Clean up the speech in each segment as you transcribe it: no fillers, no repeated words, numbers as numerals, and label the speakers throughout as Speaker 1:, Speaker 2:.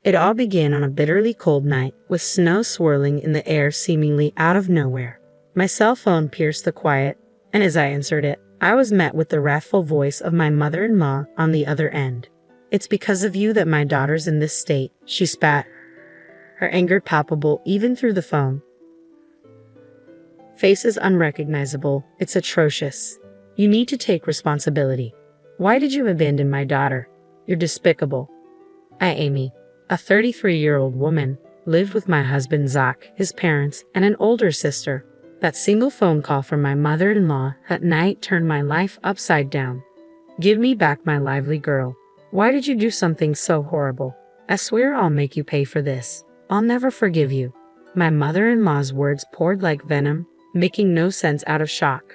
Speaker 1: It all began on a bitterly cold night, with snow swirling in the air seemingly out of nowhere. My cell phone pierced the quiet, and as I answered it, I was met with the wrathful voice of my mother-in-law on the other end. "It's because of you that my daughter's in this state," she spat, her anger palpable even through the phone. Face is unrecognizable. It's atrocious. You need to take responsibility. Why did you abandon my daughter? You're despicable. Amy, a 33-year-old woman, lived with my husband Zach, his parents, and an older sister. That single phone call from my mother-in-law at night turned my life upside down. Give me back my lively girl. Why did you do something so horrible? I swear I'll make you pay for this. I'll never forgive you. My mother-in-law's words poured like venom, making no sense out of shock.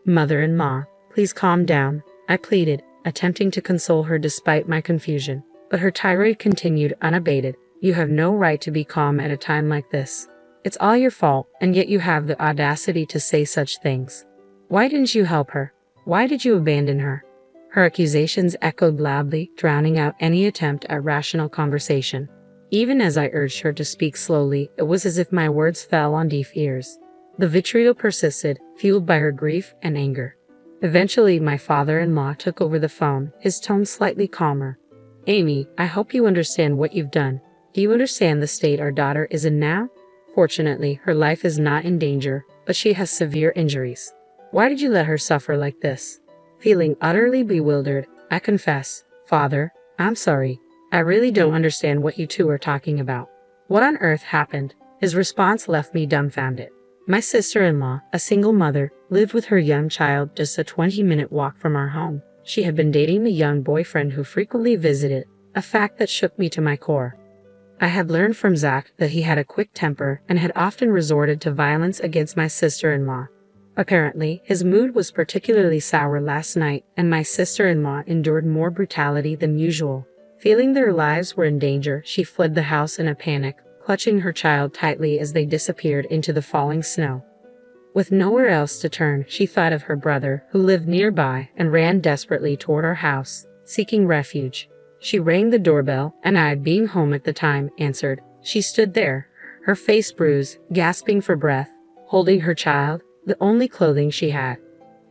Speaker 1: Mother-in-law, please calm down, I pleaded, attempting to console her despite my confusion. But her tirade continued unabated. You have no right to be calm at a time like this. It's all your fault, and yet you have the audacity to say such things. Why didn't you help her? Why did you abandon her? Her accusations echoed loudly, drowning out any attempt at rational conversation. Even as I urged her to speak slowly, it was as if my words fell on deaf ears. The vitriol persisted, fueled by her grief and anger. Eventually, my father-in-law took over the phone, his tone slightly calmer. Amy, I hope you understand what you've done. Do you understand the state our daughter is in now? Fortunately, her life is not in danger, but she has severe injuries. Why did you let her suffer like this? Feeling utterly bewildered, I confess, Father, I'm sorry. I really don't understand what you two are talking about. What on earth happened? His response left me dumbfounded. My sister-in-law, a single mother, lived with her young child just a 20-minute walk from our home. She had been dating the young boyfriend who frequently visited, a fact that shook me to my core. I had learned from Zach that he had a quick temper and had often resorted to violence against my sister-in-law. Apparently, his mood was particularly sour last night, and my sister-in-law endured more brutality than usual. Feeling their lives were in danger, she fled the house in a panic, clutching her child tightly as they disappeared into the falling snow. With nowhere else to turn, she thought of her brother, who lived nearby, and ran desperately toward our house, seeking refuge. She rang the doorbell, and I, being home at the time, answered. She stood there, her face bruised, gasping for breath, holding her child, the only clothing she had.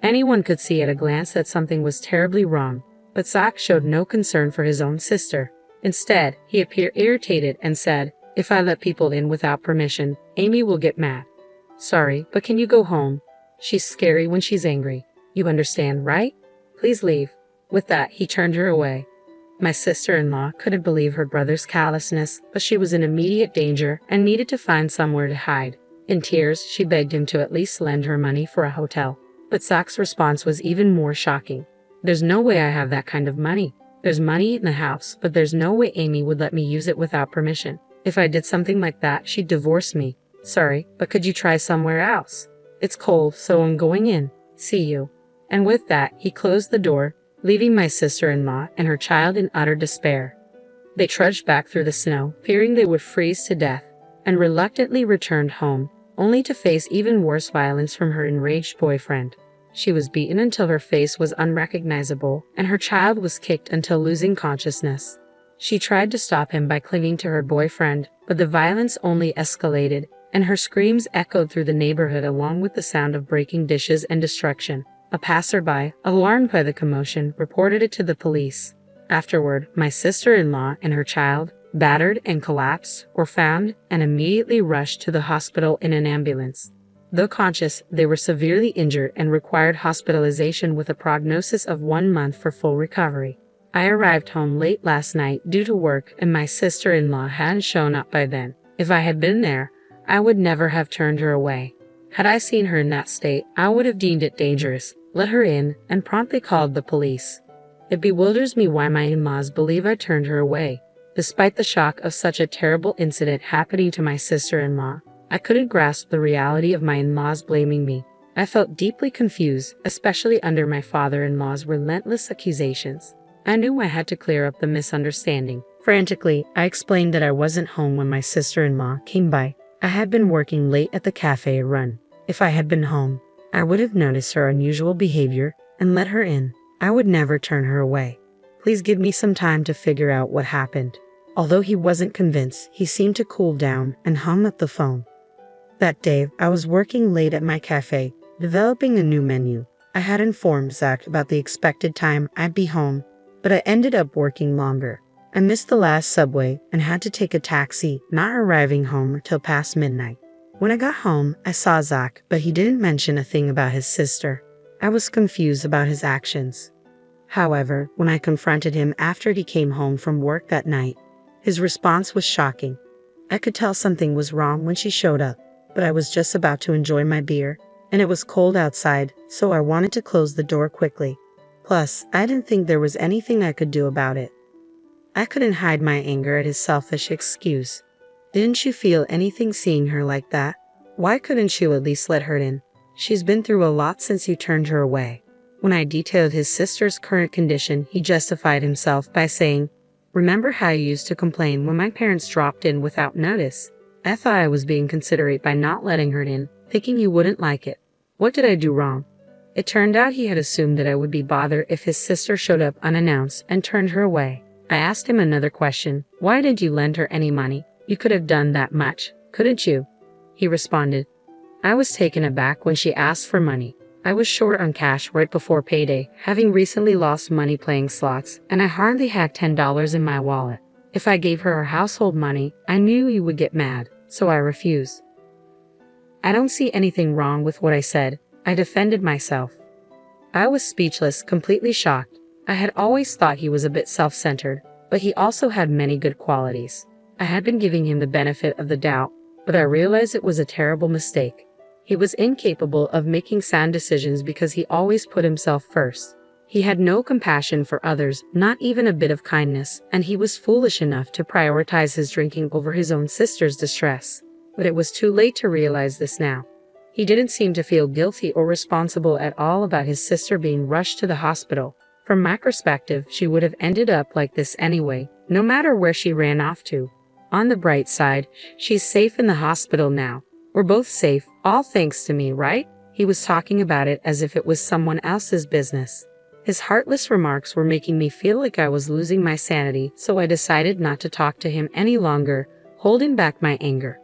Speaker 1: Anyone could see at a glance that something was terribly wrong, but Zach showed no concern for his own sister. Instead, he appeared irritated and said, "If I let people in without permission, Amy will get mad." "Sorry, but can you go home? She's scary when she's angry. You understand, right? Please leave." With that, he turned her away. My sister-in-law couldn't believe her brother's callousness, but she was in immediate danger and needed to find somewhere to hide. In tears, she begged him to at least lend her money for a hotel. But Zach's response was even more shocking. "There's no way I have that kind of money. There's money in the house, but there's no way Amy would let me use it without permission. If I did something like that, she'd divorce me. Sorry, but could you try somewhere else? It's cold, so I'm going in. See you." And with that, he closed the door, leaving my sister-in-law and her child in utter despair. They trudged back through the snow, fearing they would freeze to death, and reluctantly returned home, only to face even worse violence from her enraged boyfriend. She was beaten until her face was unrecognizable, and her child was kicked until losing consciousness. She tried to stop him by clinging to her boyfriend, but the violence only escalated, and her screams echoed through the neighborhood along with the sound of breaking dishes and destruction. A passerby, alarmed by the commotion, reported it to the police. Afterward, my sister-in-law and her child, battered and collapsed, were found and immediately rushed to the hospital in an ambulance. Though conscious, they were severely injured and required hospitalization with a prognosis of 1 month for full recovery. I arrived home late last night due to work, and my sister-in-law hadn't shown up by then. If I had been there, I would never have turned her away. Had I seen her in that state, I would have deemed it dangerous, let her in, and promptly called the police. It bewilders me why my in-laws believe I turned her away. Despite the shock of such a terrible incident happening to my sister-in-law, I couldn't grasp the reality of my in-laws blaming me. I felt deeply confused, especially under my father-in-law's relentless accusations. I knew I had to clear up the misunderstanding. Frantically, I explained that I wasn't home when my sister-in-law came by. I had been working late at the cafe run. If I had been home, I would have noticed her unusual behavior and let her in. I would never turn her away. Please give me some time to figure out what happened. Although he wasn't convinced, he seemed to cool down and hung up the phone. That day, I was working late at my cafe, developing a new menu. I had informed Zach about the expected time I'd be home, but I ended up working longer. I missed the last subway and had to take a taxi, not arriving home till past midnight. When I got home, I saw Zach, but he didn't mention a thing about his sister. I was confused about his actions. However, when I confronted him after he came home from work that night, his response was shocking. I could tell something was wrong when she showed up, but I was just about to enjoy my beer, and it was cold outside, so I wanted to close the door quickly. Plus, I didn't think there was anything I could do about it. I couldn't hide my anger at his selfish excuse. Didn't you feel anything seeing her like that? Why couldn't you at least let her in? She's been through a lot since you turned her away. When I detailed his sister's current condition, he justified himself by saying, "Remember how you used to complain when my parents dropped in without notice? I thought I was being considerate by not letting her in, thinking you wouldn't like it. What did I do wrong?" It turned out he had assumed that I would be bothered if his sister showed up unannounced and turned her away. I asked him another question. "Why did you lend her any money? You could have done that much, couldn't you?" He responded, "I was taken aback when she asked for money. I was short on cash right before payday, having recently lost money playing slots, and I hardly had $10 in my wallet. If I gave her household money, I knew you would get mad, so I refused." I don't see anything wrong with what I said. I defended myself. I was speechless, completely shocked. I had always thought he was a bit self-centered, but he also had many good qualities. I had been giving him the benefit of the doubt, but I realized it was a terrible mistake. He was incapable of making sound decisions because he always put himself first. He had no compassion for others, not even a bit of kindness, and he was foolish enough to prioritize his drinking over his own sister's distress. But it was too late to realize this now. He didn't seem to feel guilty or responsible at all about his sister being rushed to the hospital. From my perspective, she would have ended up like this anyway, no matter where she ran off to. On the bright side, she's safe in the hospital now. We're both safe, all thanks to me, right? He was talking about it as if it was someone else's business. His heartless remarks were making me feel like I was losing my sanity, so I decided not to talk to him any longer, holding back my anger.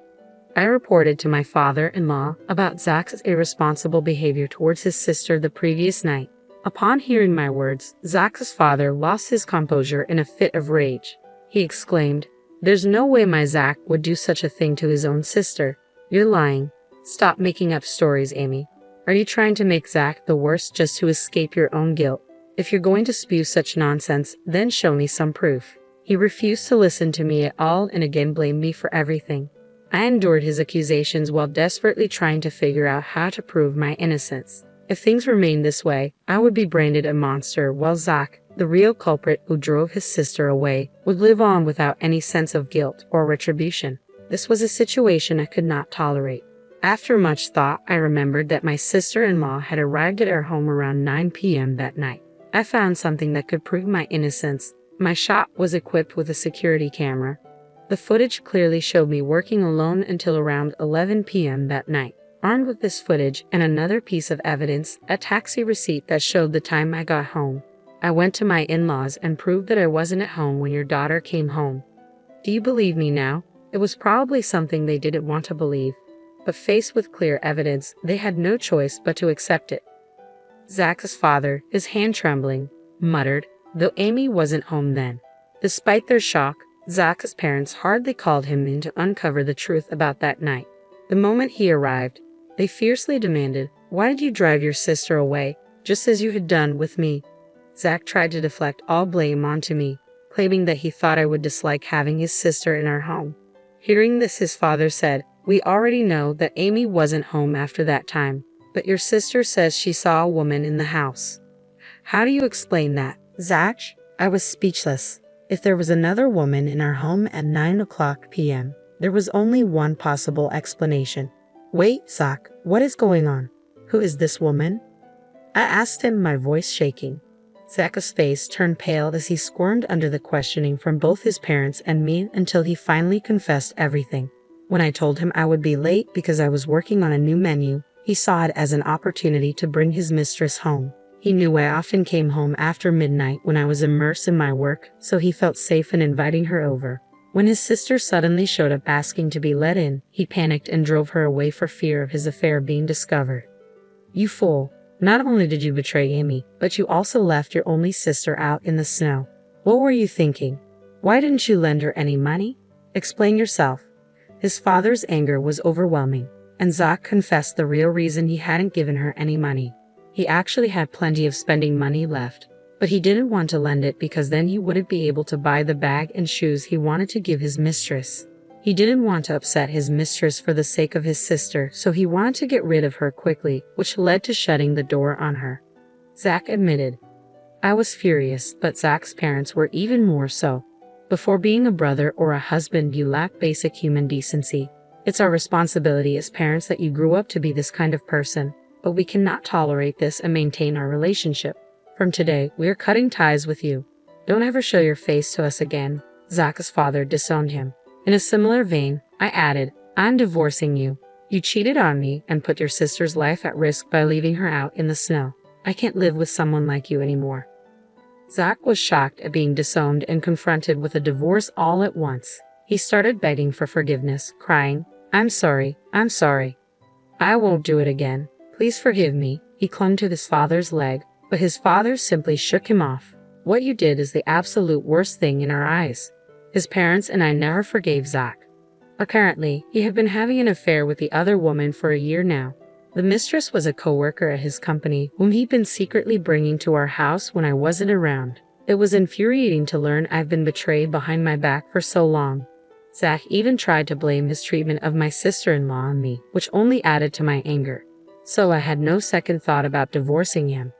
Speaker 1: I reported to my father-in-law about Zach's irresponsible behavior towards his sister the previous night. Upon hearing my words, Zach's father lost his composure in a fit of rage. He exclaimed, "There's no way my Zach would do such a thing to his own sister. You're lying. Stop making up stories, Amy. Are you trying to make Zach the worst just to escape your own guilt? If you're going to spew such nonsense, then show me some proof." He refused to listen to me at all and again blamed me for everything. I endured his accusations while desperately trying to figure out how to prove my innocence. If things remained this way, I would be branded a monster while Zach, the real culprit who drove his sister away, would live on without any sense of guilt or retribution. This was a situation I could not tolerate. After much thought, I remembered that my sister-in-law had arrived at our home around 9 p.m. that night. I found something that could prove my innocence. My shop was equipped with a security camera. The footage clearly showed me working alone until around 11 p.m. that night. Armed with this footage and another piece of evidence, a taxi receipt that showed the time I got home, I went to my in-laws and proved that I wasn't at home when your daughter came home. Do you believe me now? It was probably something they didn't want to believe, but faced with clear evidence, they had no choice but to accept it. Zach's father, his hand trembling, muttered, though Amy wasn't home then. Despite their shock, Zach's parents hardly called him in to uncover the truth about that night. The moment he arrived, they fiercely demanded, "Why did you drive your sister away, just as you had done with me?" Zach tried to deflect all blame onto me, claiming that he thought I would dislike having his sister in our home. Hearing this, his father said, "We already know that Amy wasn't home after that time, but your sister says she saw a woman in the house. How do you explain that?" Zach, I was speechless. If there was another woman in our home at 9 p.m., there was only one possible explanation. "Wait, Zach, what is going on? Who is this woman?" I asked him, my voice shaking. Zach's face turned pale as he squirmed under the questioning from both his parents and me until he finally confessed everything. When I told him I would be late because I was working on a new menu, he saw it as an opportunity to bring his mistress home. He knew I often came home after midnight when I was immersed in my work, so he felt safe in inviting her over. When his sister suddenly showed up asking to be let in, he panicked and drove her away for fear of his affair being discovered. You fool. Not only did you betray Amy, but you also left your only sister out in the snow. What were you thinking? Why didn't you lend her any money? Explain yourself. His father's anger was overwhelming, and Zach confessed the real reason he hadn't given her any money. He actually had plenty of spending money left, but he didn't want to lend it because then he wouldn't be able to buy the bag and shoes he wanted to give his mistress. He didn't want to upset his mistress for the sake of his sister, so he wanted to get rid of her quickly, which led to shutting the door on her. Zach admitted. I was furious, but Zach's parents were even more so. Before being a brother or a husband, you lack basic human decency. It's our responsibility as parents that you grew up to be this kind of person, but we cannot tolerate this and maintain our relationship. From today, we are cutting ties with you. Don't ever show your face to us again. Zach's father disowned him. In a similar vein, I added, I'm divorcing you. You cheated on me and put your sister's life at risk by leaving her out in the snow. I can't live with someone like you anymore. Zach was shocked at being disowned and confronted with a divorce all at once. He started begging for forgiveness, crying, I'm sorry. I won't do it again. Please forgive me. He clung to his father's leg, but his father simply shook him off. What you did is the absolute worst thing in our eyes. His parents and I never forgave Zach. Apparently, he had been having an affair with the other woman for a year now. The mistress was a co-worker at his company whom he'd been secretly bringing to our house when I wasn't around. It was infuriating to learn I've been betrayed behind my back for so long. Zach even tried to blame his treatment of my sister-in-law on me, which only added to my anger. So I had no second thought about divorcing him.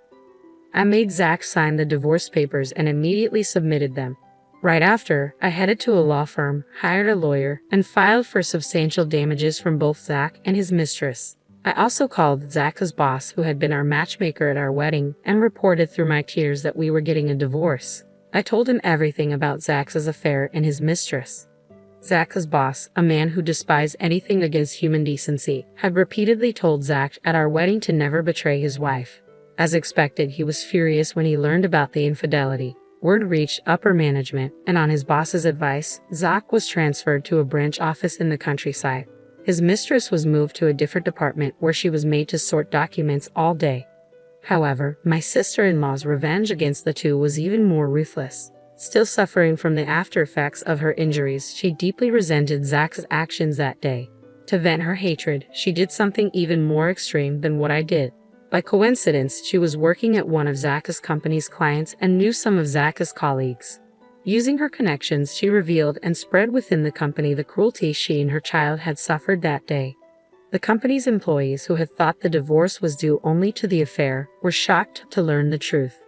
Speaker 1: I made Zach sign the divorce papers and immediately submitted them. Right after, I headed to a law firm, hired a lawyer, and filed for substantial damages from both Zach and his mistress. I also called Zach's boss, who had been our matchmaker at our wedding, and reported through my tears that we were getting a divorce. I told him everything about Zach's affair and his mistress. Zach's boss, a man who despised anything against human decency, had repeatedly told Zach at our wedding to never betray his wife. As expected, he was furious when he learned about the infidelity. Word reached upper management, and on his boss's advice, Zach was transferred to a branch office in the countryside. His mistress was moved to a different department where she was made to sort documents all day. However, my sister-in-law's revenge against the two was even more ruthless. Still suffering from the after effects of her injuries, she deeply resented Zach's actions that day. To vent her hatred, she did something even more extreme than what I did. By coincidence, she was working at one of Zach's company's clients and knew some of Zach's colleagues. Using her connections, she revealed and spread within the company the cruelty she and her child had suffered that day. The company's employees, who had thought the divorce was due only to the affair, were shocked to learn the truth.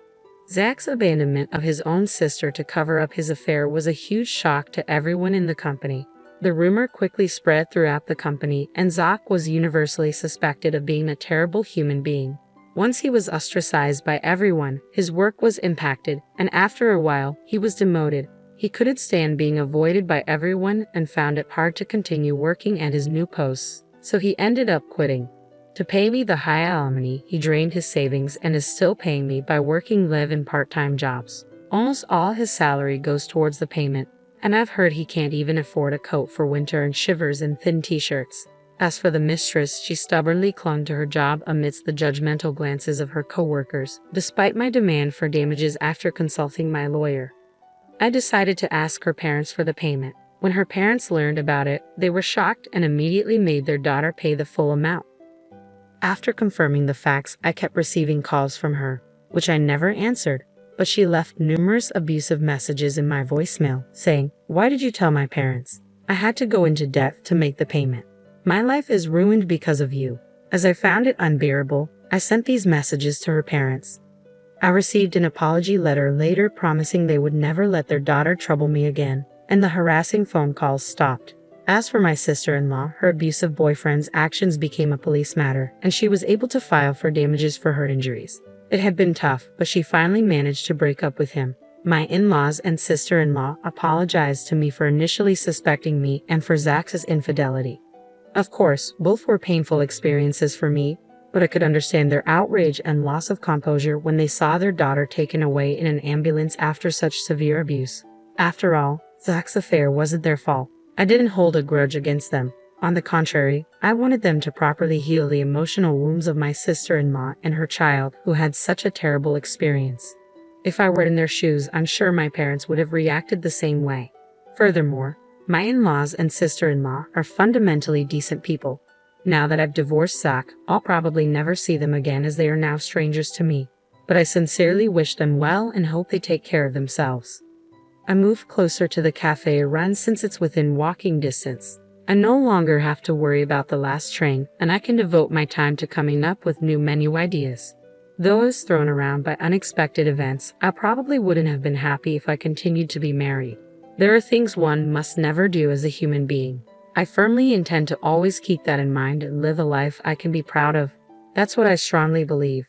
Speaker 1: Zach's abandonment of his own sister to cover up his affair was a huge shock to everyone in the company. The rumor quickly spread throughout the company, and Zach was universally suspected of being a terrible human being. Once he was ostracized by everyone, his work was impacted, and after a while, he was demoted. He couldn't stand being avoided by everyone and found it hard to continue working at his new posts, so he ended up quitting. To pay me the high alimony, he drained his savings and is still paying me by working live-in part-time jobs. Almost all his salary goes towards the payment, and I've heard he can't even afford a coat for winter and shivers in thin t-shirts. As for the mistress, she stubbornly clung to her job amidst the judgmental glances of her co-workers, despite my demand for damages after consulting my lawyer. I decided to ask her parents for the payment. When her parents learned about it, they were shocked and immediately made their daughter pay the full amount. After confirming the facts, I kept receiving calls from her, which I never answered, but she left numerous abusive messages in my voicemail, saying, "Why did you tell my parents? I had to go into debt to make the payment. My life is ruined because of you." As I found it unbearable, I sent these messages to her parents. I received an apology letter later promising they would never let their daughter trouble me again, and the harassing phone calls stopped. As for my sister-in-law, her abusive boyfriend's actions became a police matter, and she was able to file for damages for her injuries. It had been tough, but she finally managed to break up with him. My in-laws and sister-in-law apologized to me for initially suspecting me and for Zach's infidelity. Of course, both were painful experiences for me, but I could understand their outrage and loss of composure when they saw their daughter taken away in an ambulance after such severe abuse. After all, Zach's affair wasn't their fault. I didn't hold a grudge against them. On the contrary, I wanted them to properly heal the emotional wounds of my sister-in-law and her child who had such a terrible experience. If I were in their shoes, I'm sure my parents would have reacted the same way. Furthermore, my in-laws and sister-in-law are fundamentally decent people. Now that I've divorced Zach, I'll probably never see them again as they are now strangers to me. But I sincerely wish them well and hope they take care of themselves. I moved closer to the cafe run since it's within walking distance. I no longer have to worry about the last train, and I can devote my time to coming up with new menu ideas. Though I was thrown around by unexpected events, I probably wouldn't have been happy if I continued to be married. There are things one must never do as a human being. I firmly intend to always keep that in mind and live a life I can be proud of. That's what I strongly believe.